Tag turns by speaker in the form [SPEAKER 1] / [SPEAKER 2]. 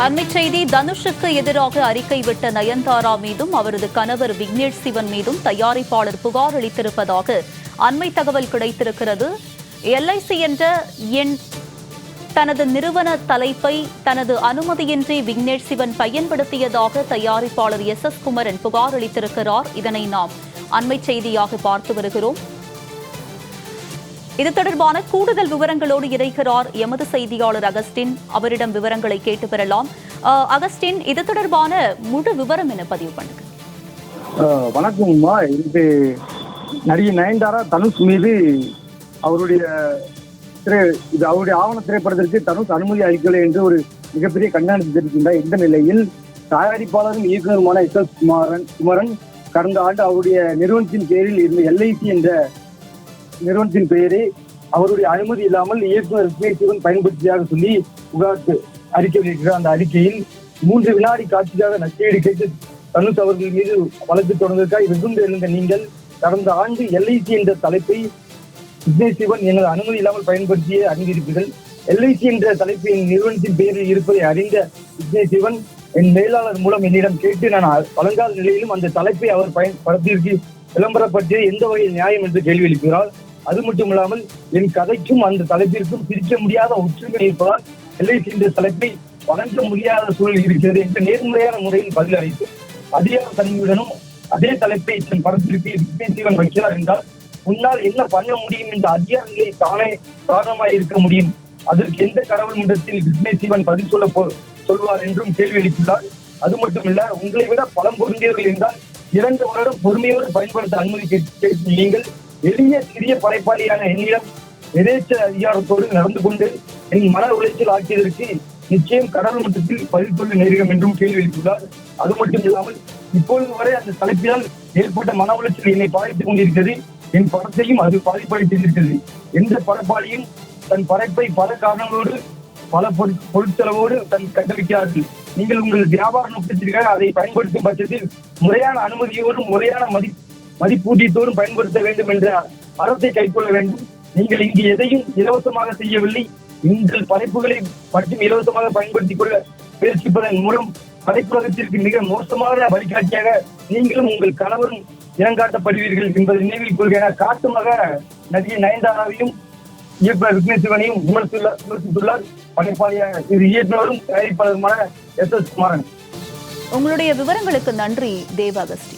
[SPEAKER 1] அண்மை செய்தி தனுஷுக்கு எதிராக அறிக்கை விட்ட நயன்தாரா மீதும் அவரது கணவர் விக்னேஷ் சிவன் மீதும் தயாரிப்பாளர் புகார் அளித்திருப்பதாக அண்மை தகவல் கிடைத்திருக்கிறது. எல்ஐசி என்ற எண் தனது நிறுவன தலைப்பை தனது அனுமதியின்றி விக்னேஷ் சிவன் பயன்படுத்தியதாக தயாரிப்பாளர் எஸ் குமரன் புகார் அளித்திருக்கிறார். இதனை நாம் அண்மை செய்தியாக பார்த்து வருகிறோம். இது தொடர்பான கூடுதல் விவரங்களோடு இணைகிறார் எமது செய்தியாளர் அகஸ்டின். அவரிடம் விவரங்களை கேட்டு பெறலாம். அகஸ்டின், இது தொடர்பான முழு விவரம் என பதிவு பண்ணுங்க.
[SPEAKER 2] வணக்கம்மா. இது நடிகை நயன்தாரா தனுஷ் மீது அவருடைய ஆவண திரைப்படத்திற்கு தனுஷ் அனுமதி அளிக்கவில்லை என்று ஒரு மிகப்பெரிய கண்டனம் தெரிவிக்கின்றார். இந்த நிலையில் தயாரிப்பாளரும் இயக்குநருமான எஸ் குமரன் கடந்த ஆண்டு அவருடைய நிறுவனத்தின் பேரில் இருந்த எல்ஐசி என்ற நிறுவனத்தின் பெயரை அவருடைய அனுமதி இல்லாமல் இயக்குநர் விக்னேஷ் சிவன் பயன்படுத்தியதாக சொல்லி புகார் அறிக்கை வெளியிட்டார். அந்த அறிக்கையில் 3 வினாடி காட்சிக்காக நஷ்டஈடு கேட்டு தனுஷ் அவர்கள் மீது வழக்கு தொடர்ந்ததற்காக வெகுண்டு எழுந்த நீங்கள் கடந்த ஆண்டு எல்ஐசி என்ற தலைப்பை விக்னேஷ் சிவன் எனது அனுமதி இல்லாமல் பயன்படுத்திய அறிந்திருப்பீர்கள். எல்ஐசி என்ற தலைப்பின் நிறுவனத்தின் பெயரில் இருப்பதை அறிந்த விக்னேஷ் சிவன் என் மேலாளர் மூலம் என்னிடம் கேட்டு நான் வழங்காத நிலையிலும் அந்த தலைப்பை அவர் படத்திற்கு விளம்பரப்படுத்திய எந்த வகையில் நியாயம் என்று கேள்வி எழுப்புகிறார். அது மட்டும் இல்லாமல் என் கதைக்கும் அந்த தலைப்பிற்கும் பிரிக்க முடியாத ஒற்றுமை இருப்பதால் எல்ஐசி என்ற தலைப்பை வழங்க முடியாத சூழல் இருக்கிறது என்று நேர்முறையான முறையில் பதில் அளித்து அதிகார தன்மையுடனும் அதே தலைப்பை தன் படத்திற்கு விக்னேஷ் சிவன் வைக்கிறார் என்றால் முன்னால் என்ன பண்ண முடியும் என்ற அதிகார நிலை தானே காரணமாக இருக்க முடியும். அதற்கு எந்த கடவுள் மன்றத்தில் விக்னேஷ் சிவன் பதில் சொல்வார் என்றும் கேள்வி எழுப்பியுள்ளார். அது மட்டுமில்ல, உங்களை விட பலம் பொருந்தியவர்கள் என்றால் 2 வருடம் பொறுமையோடு பயன்படுத்த அனுமதி கேட்டு நீங்கள் எளிய சிறிய படைப்பாளியான என்னிடம் எதேச்ச அதிகாரத்தோடு நடந்து கொண்டு என் மன உளைச்சல் ஆக்கியதற்கு நிச்சயம் கடவுள் மட்டத்தில் பதில் சொல்ல நேரிடும் என்றும் கேள்வி எழுப்பியுள்ளார். அது மட்டும் இல்லாமல் இப்பொழுது வரை அந்த தலைப்பினால் ஏற்பட்ட மன உளைச்சல் என்னை பாதித்துக் கொண்டிருக்கிறது. என் படத்தையும் அது பாதிப்பளித்திருக்கிறது. எந்த படைப்பாளியும் தன் படைப்பை பல காரணங்களோடு பல பொருட்செலவோடு தன் கட்டளிக்கிறார்கள். நீங்கள் உங்கள் வியாபார நோக்கத்திற்காக அதை பயன்படுத்தும் பட்சத்தில் முறையான அனுமதியோடும் முறையான மதிப்பூதியத்தோடும் பயன்படுத்த வேண்டும் என்ற அறத்தை கைக்கொள்ள வேண்டும். நீங்கள் இங்கு எதையும் இலவசமாக செய்யவில்லை. உங்கள் படைப்புகளை மட்டும் இலவசமாக பயன்படுத்திக் கொள்ள முயற்சிப்பதன் மூலம் படைப்புலகத்திற்கு மிக மோசமான வழிகாட்டியாக நீங்களும் உங்கள் கணவரும் இனங்காட்டப்படுவீர்கள் என்பதை நினைவில் கொள்கிற காட்டுமாக நடிகை நயன்தாராவையும் இயக்குநர் விக்னேஷ் சிவனையும் விமர்சித்துள்ளார் படைப்பாளியாக இயக்குநரும் தயாரிப்பாளருமான எஸ் குமரன்.
[SPEAKER 1] உங்களுடைய விவரங்களுக்கு நன்றி தேவ அகஸ்டின்.